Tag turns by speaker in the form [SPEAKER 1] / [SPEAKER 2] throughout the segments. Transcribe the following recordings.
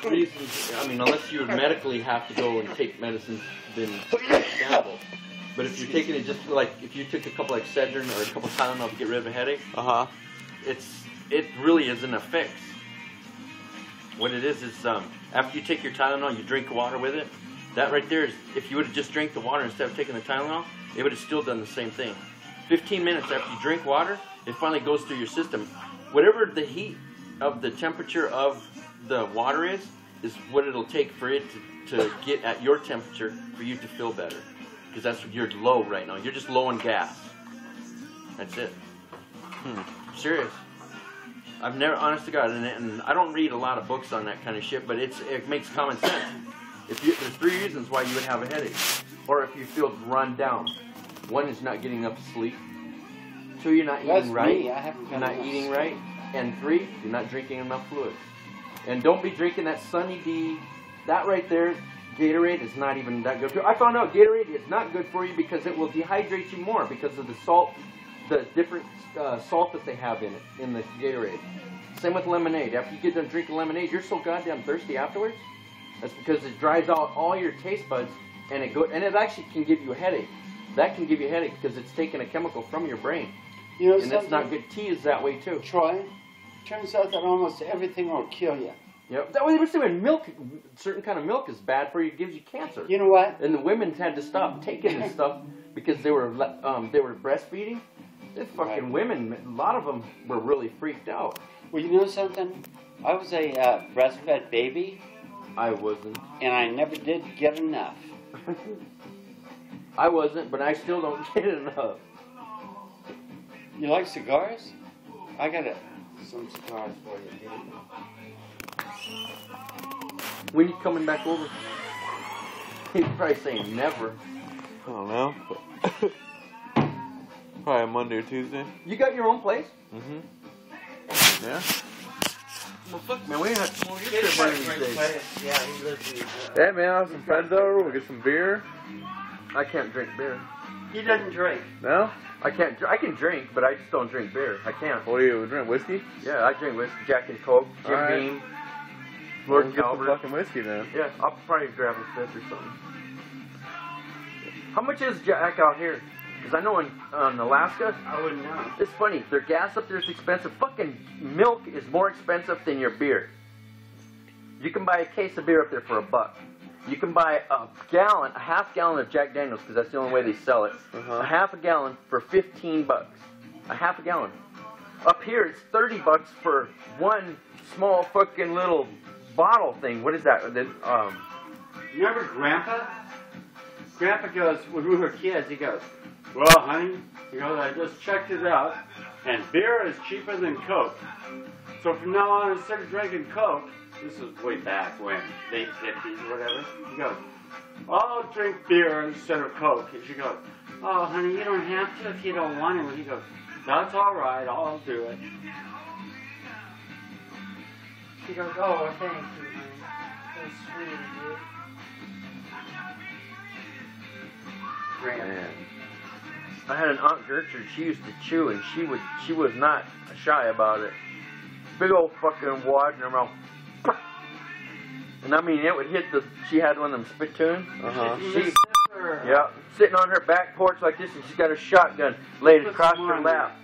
[SPEAKER 1] reasons, I mean, unless you medically have to go and take medicines, then gamble. But if you're taking it just like, if you took a couple like Excedrin or a couple Tylenol to get rid of a headache, it really isn't a fix. What it is after you take your Tylenol, you drink water with it. That right there is, if you would have just drank the water instead of taking the Tylenol, it would have still done the same thing. 15 minutes after you drink water, it finally goes through your system. Whatever the heat of the temperature of the water is what it'll take for it to get at your temperature for you to feel better. Because that's you're low right now. You're just low on gas. That's it. Serious. I've never, honest to God, and I don't read a lot of books on that kind of shit, but it makes common sense. There's 3 reasons why you would have a headache, or if you feel run down. 1 is not getting enough sleep. 2, you're not eating right. You're not eating right. And 3, you're not drinking enough fluids. And don't be drinking that Sunny D. That right there, Gatorade, is not even that good for you. I found out Gatorade is not good for you because it will dehydrate you more because of the salt, the different salt that they have in it, in the Gatorade. Same with lemonade. After you get done drinking lemonade, you're so goddamn thirsty afterwards. That's because it dries out all your taste buds, and it actually can give you a headache. That can give you a headache because it's taking a chemical from your brain.
[SPEAKER 2] You know,
[SPEAKER 1] and that's not good. Tea is that way too.
[SPEAKER 2] Troy, turns out that almost everything will kill you.
[SPEAKER 1] Yep. That way they were saying milk, certain kind of milk is bad for you. It gives you cancer.
[SPEAKER 2] You know what?
[SPEAKER 1] And the women had to stop taking this stuff because they were breastfeeding. The fucking women, a lot of them were really freaked out.
[SPEAKER 2] Well, you know something? I was a breastfed baby.
[SPEAKER 1] I wasn't.
[SPEAKER 2] And I never did get enough.
[SPEAKER 1] I wasn't, but I still don't get enough.
[SPEAKER 2] You like cigars? I got some cigars for you, dude.
[SPEAKER 1] When you coming back over? He's probably saying never.
[SPEAKER 3] I don't know. Probably Monday or Tuesday.
[SPEAKER 1] You got your own place?
[SPEAKER 3] Mm-hmm. Yeah.
[SPEAKER 1] Well, fuck, man, we ain't have to more get there these days.
[SPEAKER 2] Yeah, he lives in
[SPEAKER 3] Hey, man, I'll have some friends over. We'll get some beer.
[SPEAKER 1] I can't drink beer.
[SPEAKER 2] He doesn't drink.
[SPEAKER 3] No?
[SPEAKER 1] I can drink, but I just don't drink beer. I can't.
[SPEAKER 3] What do you drink? Whiskey?
[SPEAKER 1] Yeah, I drink whiskey, Jack and Coke, Jim Beam, Lord
[SPEAKER 3] Get some
[SPEAKER 1] Calvert.
[SPEAKER 3] fucking whiskey, then.
[SPEAKER 1] Yeah, I'll probably grab a fifth or something. How much is Jack out here? Because I know in Alaska,
[SPEAKER 2] I wouldn't know.
[SPEAKER 1] it's funny. Their gas up there is expensive. Fucking milk is more expensive than your beer. You can buy a case of beer up there for $1. You can buy a half gallon of Jack Daniels, because that's the only way they sell it. A half a gallon for $15. A half a gallon. Up here, it's $30 for one small fucking little bottle thing. What is that?
[SPEAKER 2] Remember Grandpa? Grandpa goes, when we were kids, he goes, well, honey, he goes, I just checked it out, and beer is cheaper than Coke. So from now on, instead of drinking Coke, this was way back when, late 50s or whatever, he goes, I'll drink beer instead of Coke. And she goes, oh, honey, you don't have to if you don't want to. And he goes, that's all right, I'll do it. She goes, oh, well, thank you, honey. That's sweet of you.
[SPEAKER 1] Man. I had an Aunt Gertrude, she used to chew, and she was not shy about it. Big old fucking wad in her mouth. And I mean, it would hit she had one of them spittoons. Yeah, sitting on her back porch like this, and she's got her shotgun laid across her lap.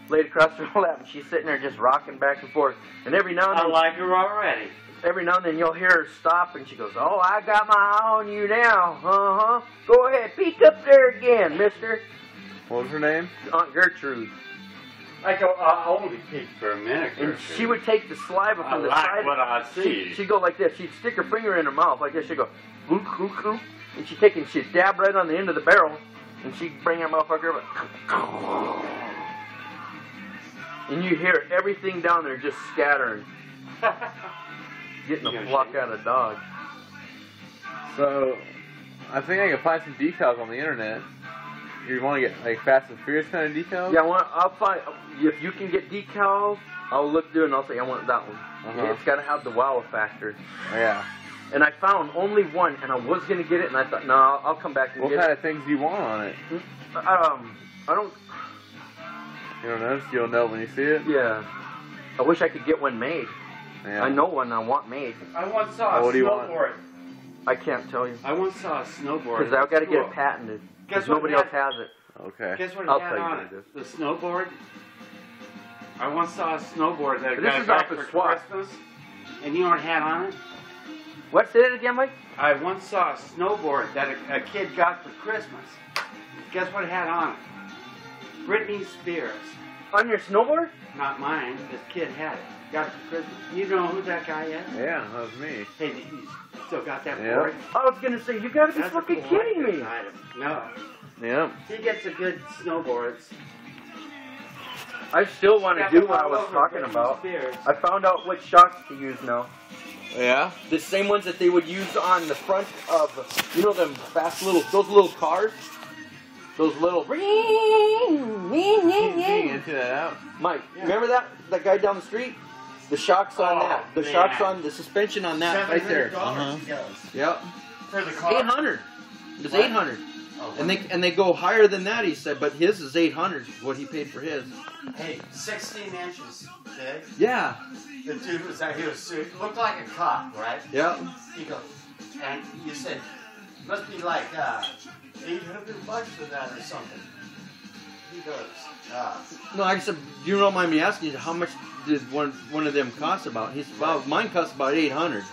[SPEAKER 1] Laid across her lap, and she's sitting there just rocking back and forth. And every now and then,
[SPEAKER 2] I like her already.
[SPEAKER 1] Every now and then you'll hear her stop, and she goes, oh, I got my eye on you now. Go ahead, peek up there again, mister.
[SPEAKER 3] What was her name?
[SPEAKER 1] Aunt Gertrude.
[SPEAKER 2] I go, I'll only peek for a minute.
[SPEAKER 1] And she would take the saliva from the side.
[SPEAKER 2] What I see.
[SPEAKER 1] She'd go like this. She'd stick her finger in her mouth like this. She'd go, ook, ook, ook. And she'd dab right on the end of the barrel, and she'd bring her motherfucker up. And you hear everything down there just scattering. Getting the flock out of Dodge.
[SPEAKER 3] So, I think I can find some decals on the internet. You want to get like Fast and Furious kind of decals?
[SPEAKER 1] Yeah, I'll find, if you can get decals, I'll look through it and I'll say I want that one. It's got to have the wow factor.
[SPEAKER 3] Yeah.
[SPEAKER 1] And I found only one, and I was going to get it, and I thought, no, I'll come back and get it.
[SPEAKER 3] What kind of things do you want on it?
[SPEAKER 1] I don't...
[SPEAKER 3] You don't know? You'll know when you see it?
[SPEAKER 1] Yeah. I wish I could get one made.
[SPEAKER 3] Yeah.
[SPEAKER 4] I know one I want made.
[SPEAKER 2] I once saw a
[SPEAKER 3] What do you want?
[SPEAKER 2] snowboard.
[SPEAKER 4] I can't tell you.
[SPEAKER 2] I once saw a snowboard.
[SPEAKER 4] Because I've got to get
[SPEAKER 2] Cool.
[SPEAKER 4] it patented.
[SPEAKER 2] Guess
[SPEAKER 4] Because
[SPEAKER 2] what
[SPEAKER 4] nobody
[SPEAKER 2] it
[SPEAKER 4] else
[SPEAKER 2] had?
[SPEAKER 4] has it.
[SPEAKER 3] Okay.
[SPEAKER 2] Guess what
[SPEAKER 4] I'll
[SPEAKER 2] it had
[SPEAKER 4] tell you
[SPEAKER 2] on
[SPEAKER 4] what
[SPEAKER 2] it?
[SPEAKER 4] it
[SPEAKER 2] The snowboard. I once saw a snowboard that
[SPEAKER 4] But
[SPEAKER 2] got
[SPEAKER 4] this is
[SPEAKER 2] back
[SPEAKER 4] off the
[SPEAKER 2] for
[SPEAKER 4] swap.
[SPEAKER 2] Christmas, and you know what it had on it?
[SPEAKER 4] What? Say it again, Mike?
[SPEAKER 2] I once saw a snowboard that a kid got for Christmas. Guess what it had on it? Britney Spears.
[SPEAKER 4] On your snowboard?
[SPEAKER 2] Not mine. This kid had it. Got it for Christmas. You know who that guy is?
[SPEAKER 3] Yeah, that was me.
[SPEAKER 2] Hey, you still got that
[SPEAKER 3] Yeah.
[SPEAKER 2] board?
[SPEAKER 4] I was going to say, you got to be
[SPEAKER 2] That's a
[SPEAKER 4] fucking
[SPEAKER 2] collector's
[SPEAKER 4] kidding me.
[SPEAKER 2] item. No.
[SPEAKER 3] Yeah.
[SPEAKER 2] He gets a good snowboards.
[SPEAKER 4] I still want to
[SPEAKER 2] Got
[SPEAKER 4] do
[SPEAKER 2] them
[SPEAKER 4] what I
[SPEAKER 2] all
[SPEAKER 4] was
[SPEAKER 2] over
[SPEAKER 4] talking
[SPEAKER 2] Britney
[SPEAKER 4] about.
[SPEAKER 2] Spears.
[SPEAKER 4] I found out what shocks to use now.
[SPEAKER 3] Yeah.
[SPEAKER 4] The same ones that they would use on the front of, you know, them fast little, those little cars? Those little...
[SPEAKER 3] Keep digging into that out.
[SPEAKER 4] Mike, remember that guy down the street? The shocks on
[SPEAKER 2] Oh,
[SPEAKER 4] that. The
[SPEAKER 2] man.
[SPEAKER 4] shocks on the suspension on that right there.
[SPEAKER 2] $700 he does.
[SPEAKER 4] Yep.
[SPEAKER 2] For the car?
[SPEAKER 4] 800. It was
[SPEAKER 2] What?
[SPEAKER 4] 800.
[SPEAKER 2] Oh,
[SPEAKER 4] And they go higher than that, he said, but his is 800, what he paid for his.
[SPEAKER 5] Hey, 16 inches big.
[SPEAKER 4] Yeah.
[SPEAKER 5] The dude was out here, looked like a cop, right?
[SPEAKER 4] Yeah.
[SPEAKER 5] He goes, and you said, must be like $800 for that or something. He goes,
[SPEAKER 4] No, I said, you don't mind me asking you, how much did one of them cost about? He said, well, mine cost about 800.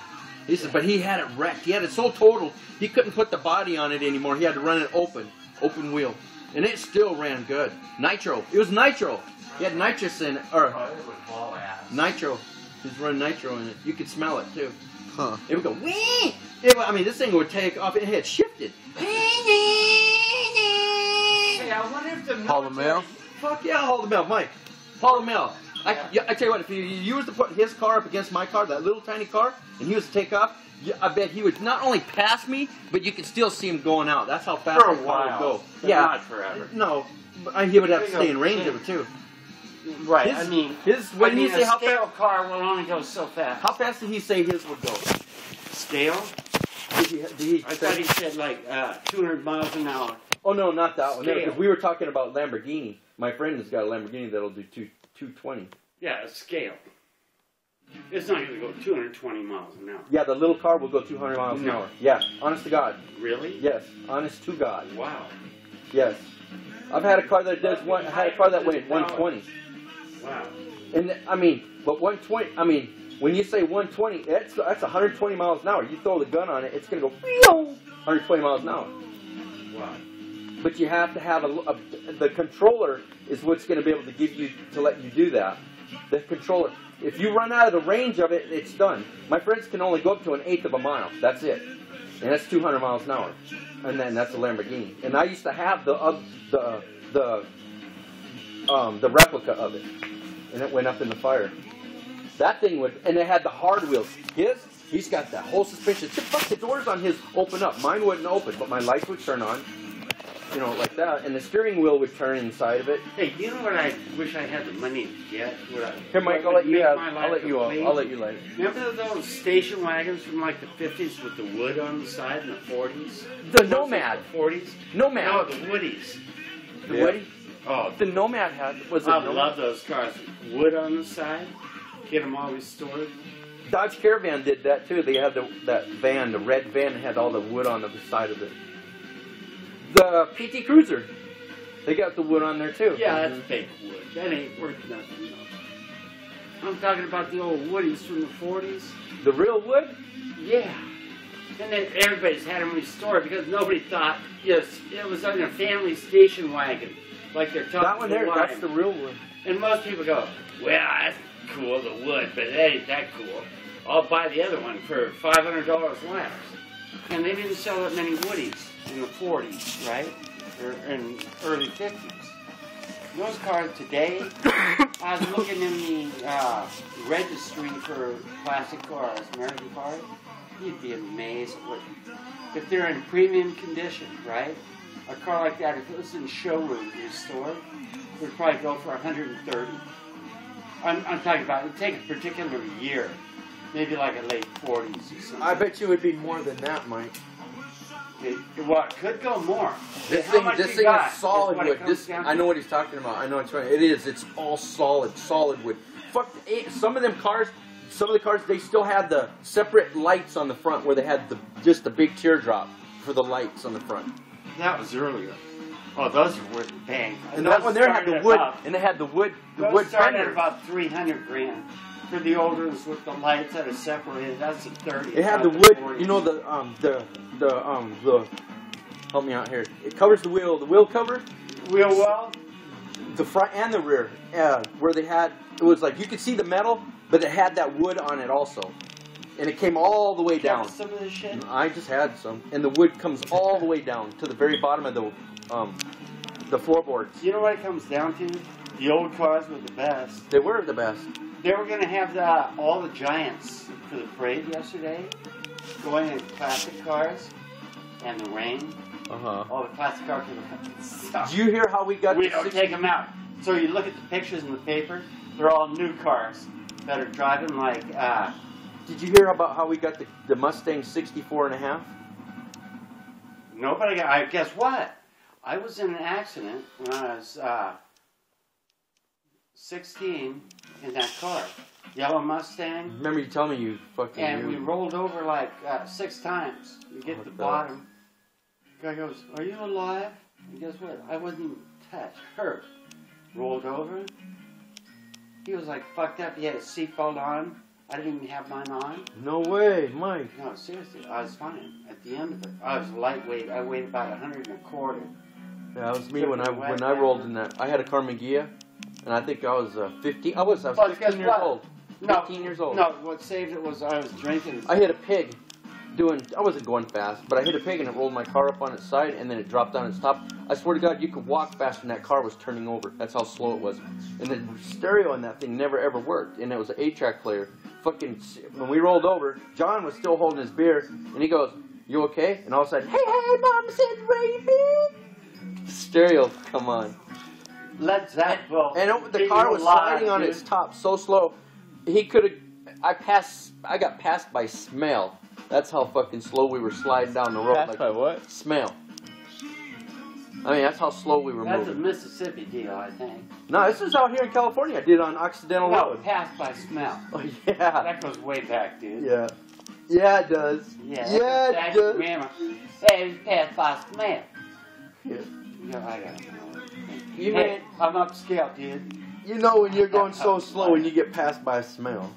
[SPEAKER 4] He said, but he had it wrecked. He had it so totaled, he couldn't put the body on it anymore. He had to run it open wheel. And it still ran good. Nitro. It was nitro. He had nitrous in it, or
[SPEAKER 5] oh, it would fall ass.
[SPEAKER 4] nitro. He's running nitro in it. You could smell it too.
[SPEAKER 3] Huh.
[SPEAKER 4] It would go, wee! I mean, this thing would take off. It had shifted.
[SPEAKER 5] Hey, I wonder if the
[SPEAKER 3] Haul the mail?
[SPEAKER 4] Fuck yeah, haul the mail, Mike. Haul the mail. I tell you what, if you was to put his car up against my car, that little tiny car, and he was to take off, I bet he would not only pass me, but you could still see him going out. That's how fast
[SPEAKER 2] For a
[SPEAKER 4] the car would
[SPEAKER 2] while.
[SPEAKER 4] go.
[SPEAKER 2] But
[SPEAKER 4] Yeah.
[SPEAKER 2] not forever.
[SPEAKER 4] No, but he would have to
[SPEAKER 2] There you
[SPEAKER 4] stay
[SPEAKER 2] go.
[SPEAKER 4] in range of it too.
[SPEAKER 2] Right,
[SPEAKER 4] His-
[SPEAKER 2] I mean,
[SPEAKER 4] what did he say?
[SPEAKER 2] a
[SPEAKER 4] How
[SPEAKER 2] scale
[SPEAKER 4] fast?
[SPEAKER 2] car will only go so fast.
[SPEAKER 4] How fast did he say his would go?
[SPEAKER 2] Scale?
[SPEAKER 4] Did he
[SPEAKER 2] I
[SPEAKER 4] say-
[SPEAKER 2] thought he said like 200 miles an hour.
[SPEAKER 4] Oh no, not that one.
[SPEAKER 2] Scale.
[SPEAKER 4] Because we were talking about Lamborghini. My friend has got a Lamborghini that'll do 220.
[SPEAKER 2] Yeah, a scale. It's not going to go 220 miles an hour.
[SPEAKER 4] Yeah, the little car will go 200 miles an
[SPEAKER 2] No.
[SPEAKER 4] hour. Yeah, honest to God.
[SPEAKER 2] Really?
[SPEAKER 4] Yes, honest to God.
[SPEAKER 2] Wow.
[SPEAKER 4] Yes. I've had a car that does one. I had a car that went 120.
[SPEAKER 2] Wow.
[SPEAKER 4] And I mean, but 120. I mean, when you say 120, that's 120 miles an hour. You throw the gun on it, it's gonna go 120 miles an hour.
[SPEAKER 2] Wow.
[SPEAKER 4] But you have to have the controller is what's going to be able to give you to let you do that. The controller. If you run out of the range of it, it's done. My friends can only go up to 1/8 of a mile. That's it, and that's 200 miles an hour. And then that's a Lamborghini. And I used to have the replica of it, and it went up in the fire. That thing would, and it had the hard wheels. He's got that whole suspension. Fuck, the doors on his open up. Mine wouldn't open, but my lights would turn on. You know, like that, and the steering wheel would turn inside of it.
[SPEAKER 2] Hey, you know what I wish I had the money to get?
[SPEAKER 4] Here, Mike, I'll let you have. I'll let you light it.
[SPEAKER 2] Remember those station wagons from like the 50s with the wood on the side in the 40s?
[SPEAKER 4] The Nomad.
[SPEAKER 2] The 40s?
[SPEAKER 4] Nomad.
[SPEAKER 2] No, the Woodies.
[SPEAKER 4] The
[SPEAKER 3] Yeah.
[SPEAKER 4] Woody?
[SPEAKER 2] Oh,
[SPEAKER 4] The Nomad was a
[SPEAKER 2] I
[SPEAKER 4] Nomad.
[SPEAKER 2] love those cars. Wood on the side. Get them all restored.
[SPEAKER 4] Dodge Caravan did that too. They had that van, the red van, that had all the wood on the side of it. The PT Cruiser, they got the wood on there too.
[SPEAKER 2] Yeah, that's fake wood. That ain't worth nothing. No. I'm talking about the old Woodies from the 40s.
[SPEAKER 4] The real wood?
[SPEAKER 2] Yeah. And then everybody's had them restored because nobody thought it was on a family station wagon. Like they're talking
[SPEAKER 4] That one there,
[SPEAKER 2] to
[SPEAKER 4] that's the real wood.
[SPEAKER 2] And most people go, well, that's cool, the wood, but that ain't that cool. I'll buy the other one for $500 less. And they didn't sell that many Woodies in the 40s, right? Or in early 50s. Those cars today, I was looking in the registry for classic cars, American cars. You'd be amazed at what, if they're in premium condition, right? A car like that, if it was in showroom restored, would probably go for $130. I'm talking about, it would take a particular year, maybe like a late 40s or something.
[SPEAKER 4] I bet you it would be more than that, Mike.
[SPEAKER 2] It could go more.
[SPEAKER 4] This
[SPEAKER 2] How
[SPEAKER 4] thing,
[SPEAKER 2] much
[SPEAKER 4] this
[SPEAKER 2] you
[SPEAKER 4] thing
[SPEAKER 2] got
[SPEAKER 4] is solid
[SPEAKER 2] what it
[SPEAKER 4] wood.
[SPEAKER 2] comes
[SPEAKER 4] This,
[SPEAKER 2] down
[SPEAKER 4] I
[SPEAKER 2] to.
[SPEAKER 4] know what he's talking about. I know it's right. It is. It's all solid wood. Fuck, some of them cars, some of the cars, they still had the separate lights on the front where they had just the big teardrop for the lights on the front.
[SPEAKER 2] That was earlier. Oh, those were bang.
[SPEAKER 4] And that one there had the wood, and they had the wood
[SPEAKER 2] started at
[SPEAKER 4] fenders.
[SPEAKER 2] about $300,000 for the old ones with the lights that are separated. That's a 30.
[SPEAKER 4] It had the wood, you know, help me out here. It covers the wheel cover,
[SPEAKER 2] Wheel well.
[SPEAKER 4] the front and the rear, where they had, it was like, you could see the metal, but it had that wood on it also. And it came all the way down.
[SPEAKER 2] Some of this shit?
[SPEAKER 4] I just had some. And the wood comes all the way down to the very bottom of the floorboards.
[SPEAKER 2] You know what it comes down to? The old cars were the best.
[SPEAKER 4] They were the best.
[SPEAKER 2] They were going to have all the giants for the parade yesterday, going in classic cars, and the rain. All the classic cars
[SPEAKER 4] Did you hear how we got
[SPEAKER 2] We don't take them out. So you look at the pictures in the paper, they're all new cars that are driving like...
[SPEAKER 4] Did you hear about how we got the Mustang 64.5?
[SPEAKER 2] No, but I guess what? I was in an accident when I was 16 in that car. Yellow Mustang.
[SPEAKER 4] Remember you telling me you fucking
[SPEAKER 2] And
[SPEAKER 4] knew.
[SPEAKER 2] we rolled over like 6 times. You get to the bottom. Guy goes, "Are you alive?" And guess what? I wasn't touched. Hurt. Rolled over. He was like fucked up. He had a seatbelt on. I didn't even have mine on.
[SPEAKER 4] No way, Mike.
[SPEAKER 2] No, seriously. I was fine. At the end of it, I was lightweight. I weighed about 125.
[SPEAKER 4] Yeah, that was me when I rolled in that. I had a Carmagia, and I think I was 15. I was
[SPEAKER 2] But
[SPEAKER 4] 15 years
[SPEAKER 2] guess what?
[SPEAKER 4] old. 15 years old.
[SPEAKER 2] No, what saved it was I was drinking.
[SPEAKER 4] I hit a pig. I wasn't going fast, but I hit a pig and it rolled my car up on its side and then it dropped on its top. I swear to God, you could walk fast and that car was turning over. That's how slow it was. And the stereo on that thing never ever worked. And it was an 8-track player. Fucking, when we rolled over, John was still holding his beer and he goes, "You okay?" And all of a sudden, "Hey, Mom said Raven." Stereo, come on.
[SPEAKER 2] Let that go.
[SPEAKER 4] And the car was sliding on its top so slow. He could have, I got passed by smell. That's how fucking slow we were sliding down the road.
[SPEAKER 3] Passed by what?
[SPEAKER 4] Smell. I mean, that's how slow we were
[SPEAKER 2] That's
[SPEAKER 4] moving.
[SPEAKER 2] a Mississippi deal, I think.
[SPEAKER 4] No, this is out here in California. I did it on Occidental
[SPEAKER 2] No,
[SPEAKER 4] Road.
[SPEAKER 2] passed by smell.
[SPEAKER 4] Oh, yeah.
[SPEAKER 2] That goes way back, dude.
[SPEAKER 4] Yeah. Yeah, it does.
[SPEAKER 2] Yeah,
[SPEAKER 4] it does.
[SPEAKER 2] Grandma. Hey, it was passed by smell.
[SPEAKER 4] Yeah.
[SPEAKER 2] Yeah, I got it.
[SPEAKER 4] You,
[SPEAKER 2] Hey,
[SPEAKER 4] mean,
[SPEAKER 2] I'm upscale, dude.
[SPEAKER 4] you know when you're going so slow and you get passed by a smell.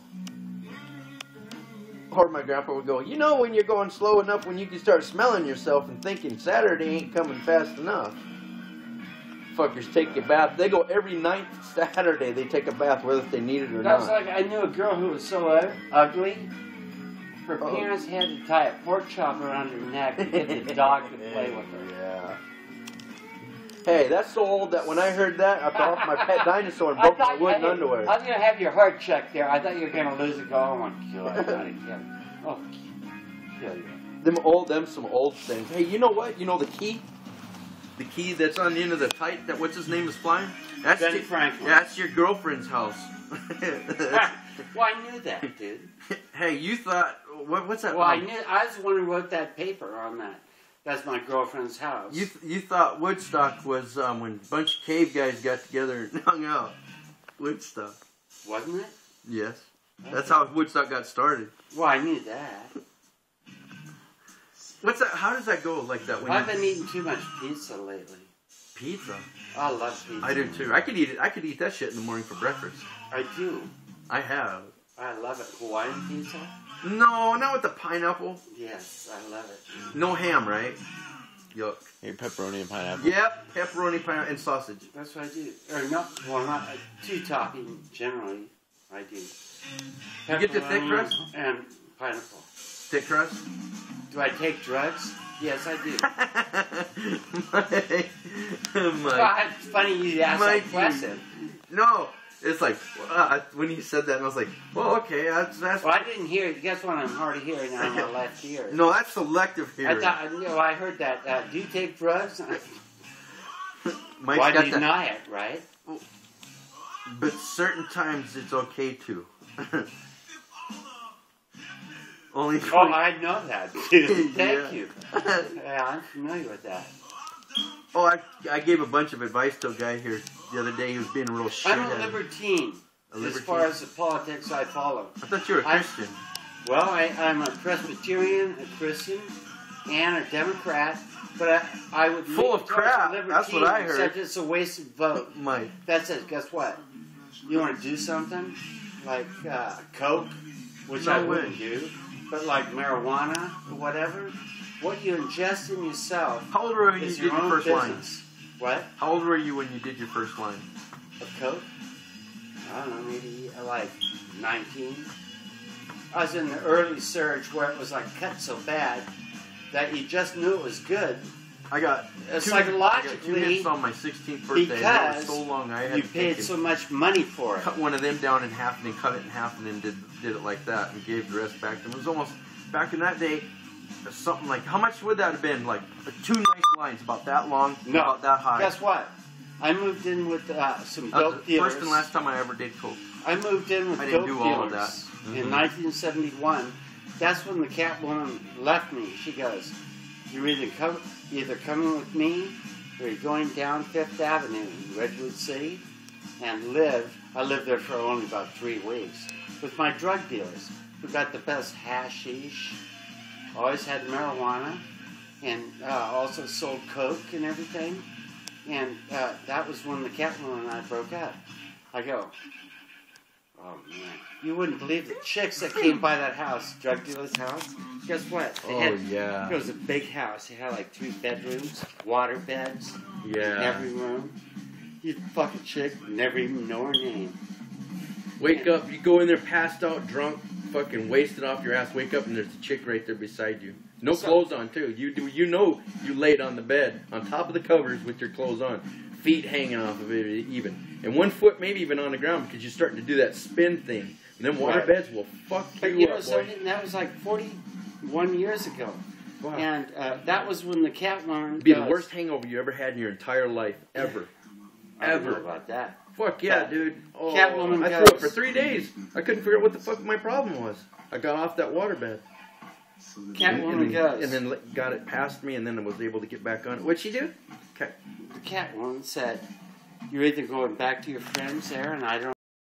[SPEAKER 4] Or my grandpa would go, you know when you're going slow enough when you can start smelling yourself and thinking Saturday ain't coming fast enough. Fuckers take a bath. They go every 9th Saturday. They take a bath whether they need it or
[SPEAKER 2] That's
[SPEAKER 4] not.
[SPEAKER 2] like I knew a girl who was so ugly. Her parents had to tie a pork chop around her neck to get the dog to play with her.
[SPEAKER 4] Yeah. Hey, that's so old that when I heard that, I fell off my pet dinosaur and broke my wooden underwear.
[SPEAKER 2] I was going to have your heart checked there. I thought you were going to lose it. Go, I want to kill everybody. Oh, kill you.
[SPEAKER 4] Some old things. Hey, you know what? You know the key? The key that's on the end of the tight, that what's his name is flying? That's
[SPEAKER 2] Ben Franklin.
[SPEAKER 4] That's your girlfriend's house.
[SPEAKER 2] Well, I knew that, dude.
[SPEAKER 4] Hey, you thought, what's that?
[SPEAKER 2] Well, I was the one who wrote that paper on that. That's my girlfriend's house.
[SPEAKER 4] You thought Woodstock was when a bunch of cave guys got together and hung out. Woodstock.
[SPEAKER 2] Wasn't it?
[SPEAKER 4] Yes. That's how Woodstock got started.
[SPEAKER 2] Well, I knew that.
[SPEAKER 4] What's that? How does that go like that? When
[SPEAKER 2] I've been eating too much pizza lately.
[SPEAKER 4] Pizza?
[SPEAKER 2] I love pizza.
[SPEAKER 4] I do too. I could eat it. I could eat that shit in the morning for breakfast.
[SPEAKER 2] I do.
[SPEAKER 4] I have.
[SPEAKER 2] I love it. Hawaiian pizza?
[SPEAKER 4] No, not with the pineapple.
[SPEAKER 2] Yes, I love it.
[SPEAKER 4] No ham, right? Yuck.
[SPEAKER 3] Hey, pepperoni and pineapple.
[SPEAKER 4] Yep, pepperoni, pineapple, and sausage.
[SPEAKER 2] That's what I do. Or not, well, not two topping generally. I do.
[SPEAKER 4] You get the thick
[SPEAKER 2] Pepperoni
[SPEAKER 4] crust?
[SPEAKER 2] and pineapple.
[SPEAKER 4] Thick crust?
[SPEAKER 2] Do I take drugs? Yes, I do.
[SPEAKER 4] Mike.
[SPEAKER 2] Well, it's funny you ask that question.
[SPEAKER 4] No, it's like, when you said that, and I was like, well, okay, that's...
[SPEAKER 2] Well, I didn't hear it. Guess what? I'm hard of hearing on my left ear.
[SPEAKER 4] No, that's selective hearing.
[SPEAKER 2] I heard that. Do you take drugs?
[SPEAKER 4] Mike's
[SPEAKER 2] Why
[SPEAKER 4] got
[SPEAKER 2] deny it, right?
[SPEAKER 4] But certain times it's okay to. Only.
[SPEAKER 2] Oh, I know that, dude. Thank
[SPEAKER 4] Yeah.
[SPEAKER 2] you. Yeah, I'm familiar with that.
[SPEAKER 4] Oh, I gave a bunch of advice to a guy here the other day. He was being real shit.
[SPEAKER 2] I'm a libertine. as far as the politics I follow.
[SPEAKER 4] I thought you were a Christian.
[SPEAKER 2] Well, I'm a Presbyterian, a Christian, and a Democrat. But I would
[SPEAKER 4] full of crap. That's what I heard.
[SPEAKER 2] Except it's a wasted vote.
[SPEAKER 4] Mike.
[SPEAKER 2] That's it. Guess what? You want to do something like coke, which I wouldn't do, but like marijuana or whatever. What you ingest in yourself.
[SPEAKER 4] How old were you when you
[SPEAKER 2] is
[SPEAKER 4] did your first
[SPEAKER 2] business. Line? What?
[SPEAKER 4] How old were you when you did your first line?
[SPEAKER 2] Of coke? I don't know, maybe like 19. I was in the early surge where it was like cut so bad that you just knew it was good.
[SPEAKER 4] I got
[SPEAKER 2] psychologically
[SPEAKER 4] 2 hits on my 16th birthday.
[SPEAKER 2] Because
[SPEAKER 4] and it was so long I had
[SPEAKER 2] you
[SPEAKER 4] to
[SPEAKER 2] paid so much money for it.
[SPEAKER 4] Cut one of them down in half and then cut it in half and then did it like that and gave the rest back to them. It was almost back in that day. Something like, how much would that have been? Like 2 nice lines, about that long, about that high.
[SPEAKER 2] Guess what? I moved in with some dope dealers.
[SPEAKER 4] First and last time I ever did coke.
[SPEAKER 2] I moved in with dope dealers. I didn't do all of that. In 1971. That's when the Catwoman left me. She goes, "You're either coming with me or you're going down Fifth Avenue in Redwood City and live." I lived there for only about 3 weeks with my drug dealers who got the best hashish. Always had marijuana, and also sold coke and everything. And that was when the Catwoman and I broke up. I go, oh man, you wouldn't believe the chicks that came by that house, drug dealer's house. Guess what? It was a big house. It had like 3 bedrooms, water beds, in every room. You'd fuck a chick, never even know her name.
[SPEAKER 4] Wake up, you go in there passed out, drunk, fucking wasted off your ass. Wake up and there's a chick right there beside you. No clothes on too. You know you laid on the bed on top of the covers with your clothes on, feet hanging off of it even, and 1 foot maybe even on the ground because you're starting to do that spin thing. And them water beds will fuck you up, boy.
[SPEAKER 2] That was like 41 years ago. Wow. And that was when the Catwoman.
[SPEAKER 4] It'd be the worst hangover you ever had in your entire life, ever.
[SPEAKER 2] I don't know about that.
[SPEAKER 4] Fuck yeah, dude. Oh,
[SPEAKER 2] Catwoman
[SPEAKER 4] I threw up for 3 days. I couldn't figure out what the fuck my problem was. I got off that waterbed.
[SPEAKER 2] Catwoman goes.
[SPEAKER 4] And then got it past me, and then I was able to get back on it. What'd she do?
[SPEAKER 2] The Catwoman said, "You're either going back to your friends there, and I don't